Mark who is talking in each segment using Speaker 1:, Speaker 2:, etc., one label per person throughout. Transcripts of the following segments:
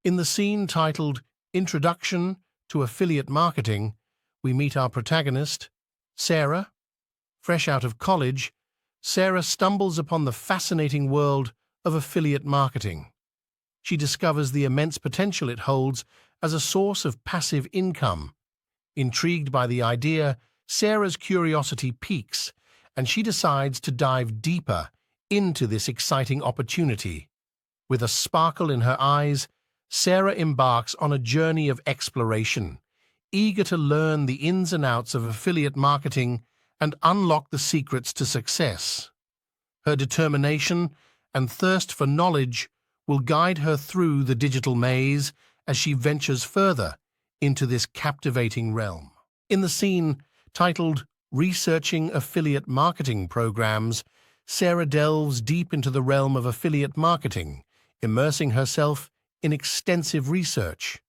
Speaker 1: In the scene titled Introduction to Affiliate Marketing, we meet our protagonist, Sarah. Fresh out of college, Sarah stumbles upon the fascinating world of affiliate marketing. She discovers the immense potential it holds as a source of passive income. Intrigued by the idea, Sarah's curiosity piques, and she decides to dive deeper into this exciting opportunity. With a sparkle in her eyes, Sarah embarks on a journey of exploration, eager to learn the ins and outs of affiliate marketing and unlock the secrets to success. Her determination and thirst for knowledge will guide her through the digital maze as she ventures further into this captivating realm. In the scene titled Researching Affiliate Marketing Programs, Sarah delves deep into the realm of affiliate marketing, immersing herself in extensive research.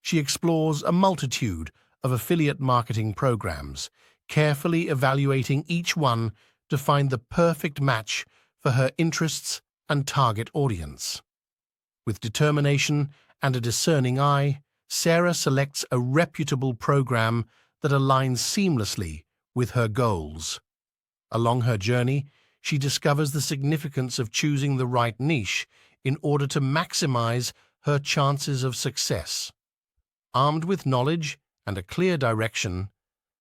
Speaker 1: She explores a multitude of affiliate marketing programs, carefully evaluating each one to find the perfect match for her interests and target audience. With determination and a discerning eye, Sarah selects a reputable program that aligns seamlessly with her goals. Along her journey, she discovers the significance of choosing the right niche in order to maximize her chances of success. Armed with knowledge and a clear direction,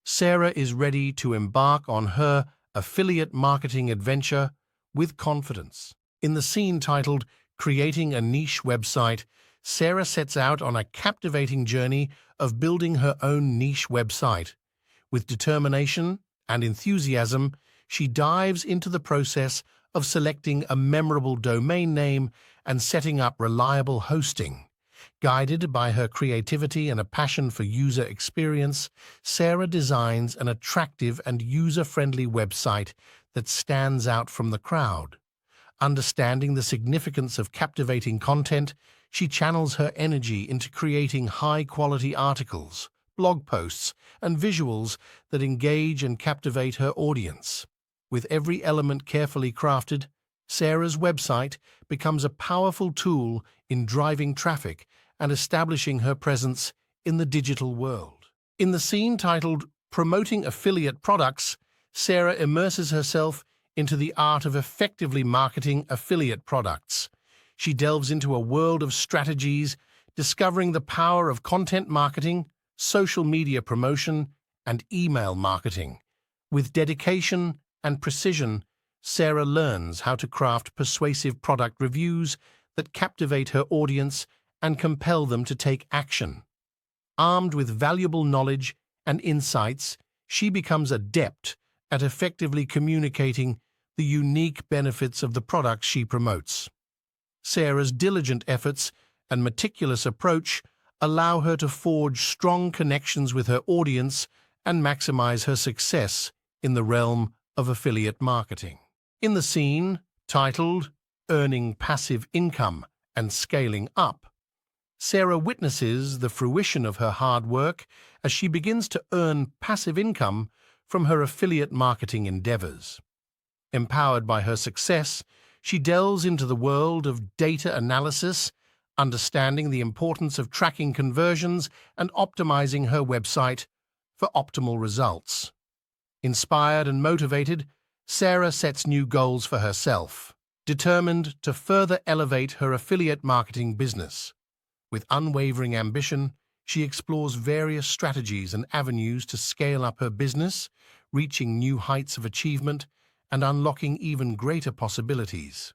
Speaker 1: Sarah is ready to embark on her affiliate marketing adventure with confidence. In the scene titled Creating a Niche Website, Sarah sets out on a captivating journey of building her own niche website. With determination and enthusiasm, she dives into the process of selecting a memorable domain name and setting up reliable hosting. Guided by her creativity and a passion for user experience, Sarah designs an attractive and user-friendly website that stands out from the crowd. Understanding the significance of captivating content, she channels her energy into creating high-quality articles, blog posts, and visuals that engage and captivate her audience. With every element carefully crafted, Sarah's website becomes a powerful tool in driving traffic and establishing her presence in the digital world. In the scene titled Promoting Affiliate Products, Sarah immerses herself into the art of effectively marketing affiliate products. She delves into a world of strategies, discovering the power of content marketing, social media promotion, and email marketing. With dedication and precision, Sarah learns how to craft persuasive product reviews that captivate her audience and compel them to take action. Armed with valuable knowledge and insights, she becomes adept at effectively communicating the unique benefits of the products she promotes. Sarah's diligent efforts and meticulous approach allow her to forge strong connections with her audience and maximize her success in the realm of affiliate marketing. In the scene titled Earning Passive Income and Scaling Up, Sarah witnesses the fruition of her hard work as she begins to earn passive income from her affiliate marketing endeavors. Empowered by her success, she delves into the world of data analysis, understanding the importance of tracking conversions and optimizing her website for optimal results. Inspired and motivated, Sarah sets new goals for herself, determined to further elevate her affiliate marketing business. With unwavering ambition, she explores various strategies and avenues to scale up her business, reaching new heights of achievement and unlocking even greater possibilities.